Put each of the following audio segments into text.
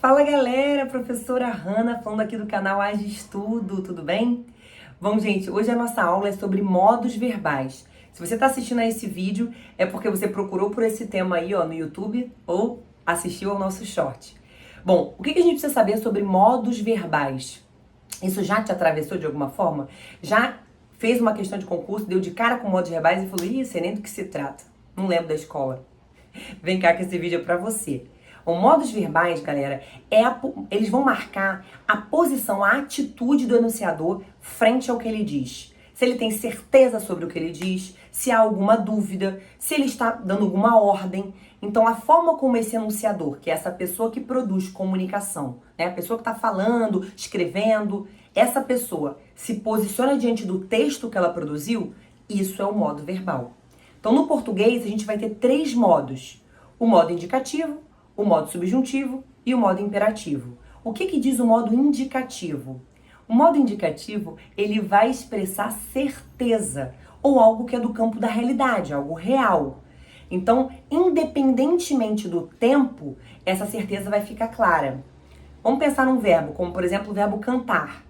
Fala galera, professora Hanna falando aqui do canal Age Estudo, tudo bem? Bom gente, hoje a nossa aula é sobre modos verbais. Se você está assistindo a esse vídeo é porque você procurou por esse tema aí no YouTube ou assistiu ao nosso short. Bom, o que a gente precisa saber sobre modos verbais? Isso já te atravessou de alguma forma? Já fez uma questão de concurso, deu de cara com modos verbais e falou, sei nem do que se trata, não lembro da escola. Vem cá que esse vídeo é pra você. Os modos verbais, galera, eles vão marcar a posição, a atitude do enunciador frente ao que ele diz. Se ele tem certeza sobre o que ele diz, se há alguma dúvida, se ele está dando alguma ordem. Então, a forma como esse enunciador, que é essa pessoa que produz comunicação, né, a pessoa que está falando, escrevendo, essa pessoa se posiciona diante do texto que ela produziu, isso é o modo verbal. Então, no português, a gente vai ter 3 modos. O modo indicativo, o modo subjuntivo e o modo imperativo. O que diz o modo indicativo? O modo indicativo, ele vai expressar certeza ou algo que é do campo da realidade, algo real. Então, independentemente do tempo, essa certeza vai ficar clara. Vamos pensar num verbo, como por exemplo o verbo cantar.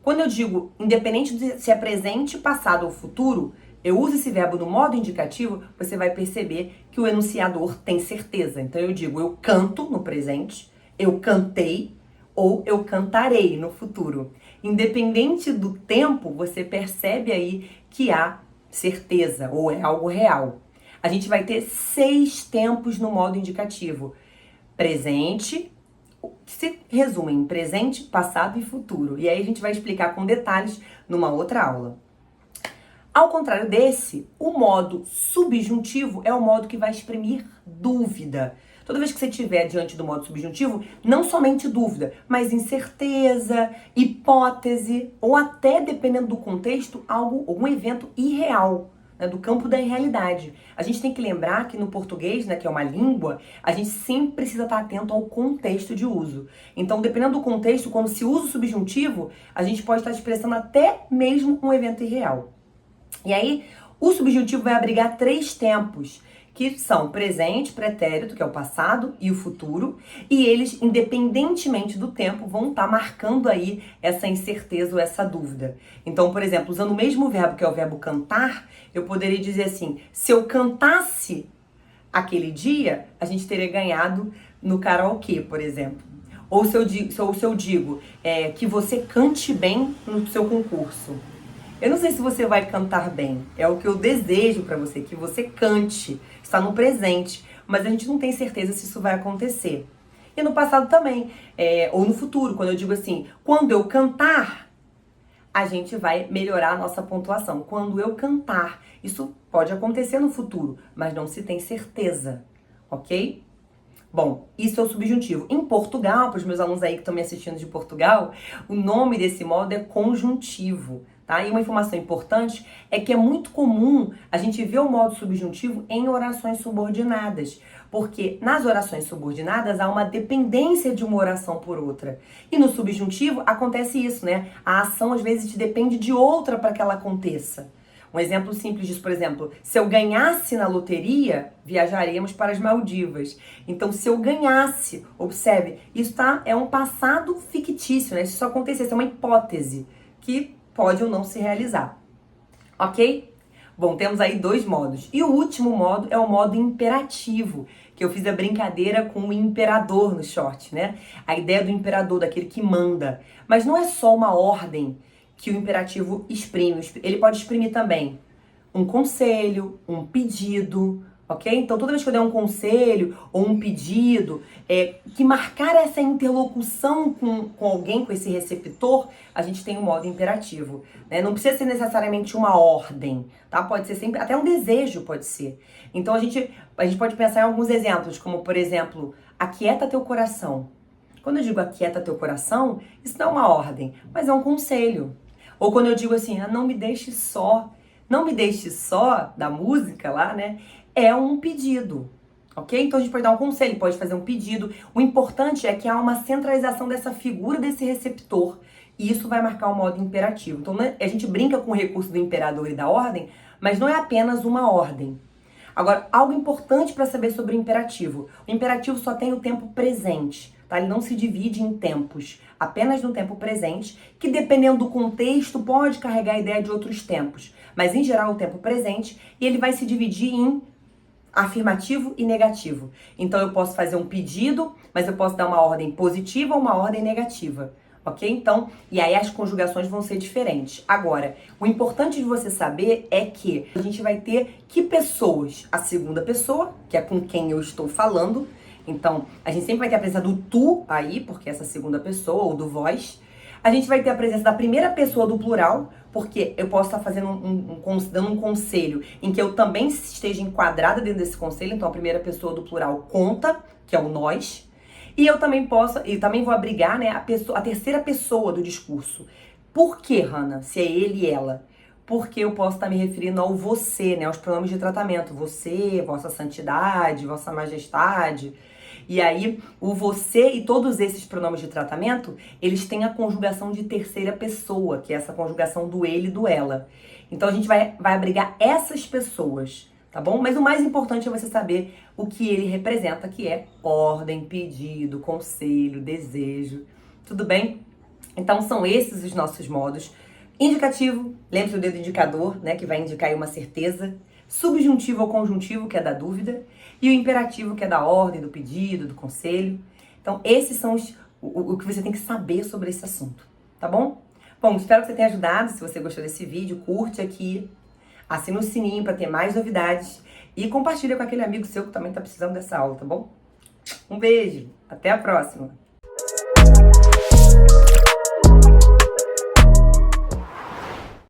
Quando eu digo, independente de se é presente, passado ou futuro, eu uso esse verbo no modo indicativo, você vai perceber que o enunciador tem certeza. Então eu digo, eu canto no presente, eu cantei ou eu cantarei no futuro. Independente do tempo, você percebe aí que há certeza ou é algo real. A gente vai ter 6 tempos no modo indicativo. Presente, que se resume em presente, passado e futuro. E aí a gente vai explicar com detalhes numa outra aula. Ao contrário desse, o modo subjuntivo é o modo que vai exprimir dúvida. Toda vez que você estiver diante do modo subjuntivo, não somente dúvida, mas incerteza, hipótese ou até, dependendo do contexto, algum evento irreal, né, do campo da irrealidade. A gente tem que lembrar que no português, né, que é uma língua, a gente sempre precisa estar atento ao contexto de uso. Então, dependendo do contexto, quando se usa o subjuntivo, a gente pode estar expressando até mesmo um evento irreal. E aí, o subjuntivo vai abrigar 3 tempos, que são presente, pretérito, que é o passado, e o futuro. E eles, independentemente do tempo, vão estar marcando aí essa incerteza ou essa dúvida. Então, por exemplo, usando o mesmo verbo, que é o verbo cantar, eu poderia dizer assim, se eu cantasse aquele dia, a gente teria ganhado no karaokê, por exemplo. Ou se eu digo que você cante bem no seu concurso. Eu não sei se você vai cantar bem, é o que eu desejo pra você, que você cante, está no presente, mas a gente não tem certeza se isso vai acontecer. E no passado também, ou no futuro, quando eu digo assim, quando eu cantar, a gente vai melhorar a nossa pontuação. Quando eu cantar, isso pode acontecer no futuro, mas não se tem certeza, ok? Bom, isso é o subjuntivo. Em Portugal, para os meus alunos aí que estão me assistindo de Portugal, o nome desse modo é conjuntivo, tá? E uma informação importante é que é muito comum a gente ver o modo subjuntivo em orações subordinadas, porque nas orações subordinadas há uma dependência de uma oração por outra. E no subjuntivo acontece isso, né? A ação às vezes depende de outra para que ela aconteça. Um exemplo simples disso, por exemplo, se eu ganhasse na loteria, viajaríamos para as Maldivas. Então, se eu ganhasse, observe, isso é um passado fictício, né? Se isso acontecesse, é uma hipótese que pode ou não se realizar. Ok? Bom, temos aí 2 modos. E o último modo é o modo imperativo, que eu fiz a brincadeira com o imperador no short, né? A ideia do imperador, daquele que manda. Mas não é só uma ordem que o imperativo exprime. Ele pode exprimir também um conselho, um pedido, ok? Então, toda vez que eu der um conselho ou um pedido, que marcar essa interlocução com alguém, com esse receptor, a gente tem o modo imperativo, né? Não precisa ser necessariamente uma ordem, tá? Pode ser sempre, até um desejo pode ser. Então, a gente pode pensar em alguns exemplos, como, por exemplo, aquieta teu coração. Quando eu digo aquieta teu coração, isso não é uma ordem, mas é um conselho. Ou quando eu digo assim, não me deixe só. Não me deixe só, da música lá, né? É um pedido, ok? Então a gente pode dar um conselho, pode fazer um pedido. O importante é que há uma centralização dessa figura desse receptor. E isso vai marcar o modo imperativo. Então a gente brinca com o recurso do imperador e da ordem, mas não é apenas uma ordem. Agora, algo importante para saber sobre o imperativo. O imperativo só tem o tempo presente. tá? Ele não se divide em tempos, apenas no tempo presente, que dependendo do contexto pode carregar a ideia de outros tempos, mas em geral o tempo presente, e ele vai se dividir em afirmativo e negativo. Então eu posso fazer um pedido, mas eu posso dar uma ordem positiva ou uma ordem negativa. Ok? Então, e aí as conjugações vão ser diferentes. Agora, o importante de você saber é que a gente vai ter que pessoas, a segunda pessoa, que é com quem eu estou falando. Então, a gente sempre vai ter a presença do tu aí, porque é essa segunda pessoa, ou do vós. A gente vai ter a presença da primeira pessoa do plural, porque eu posso estar fazendo dando um conselho em que eu também esteja enquadrada dentro desse conselho. Então, a primeira pessoa do plural conta, que é o nós. E eu também vou abrigar, né, a terceira pessoa do discurso. Por que, Hannah, se é ele e ela? Porque eu posso estar me referindo ao você, né, aos pronomes de tratamento. Você, vossa santidade, vossa majestade. E aí, o você e todos esses pronomes de tratamento, eles têm a conjugação de terceira pessoa, que é essa conjugação do ele e do ela. Então, a gente vai abrigar essas pessoas, tá bom? Mas o mais importante é você saber o que ele representa, que é ordem, pedido, conselho, desejo. Tudo bem? Então, são esses os nossos modos. Indicativo, lembre-se do dedo indicador, né, que vai indicar aí uma certeza. Subjuntivo ou conjuntivo, que é da dúvida. E o imperativo, que é da ordem, do pedido, do conselho. Então, esses são o que você tem que saber sobre esse assunto, tá bom? Bom, espero que você tenha ajudado. Se você gostou desse vídeo, curte aqui, assina o sininho para ter mais novidades e compartilha com aquele amigo seu que também tá precisando dessa aula, tá bom? Um beijo, até a próxima!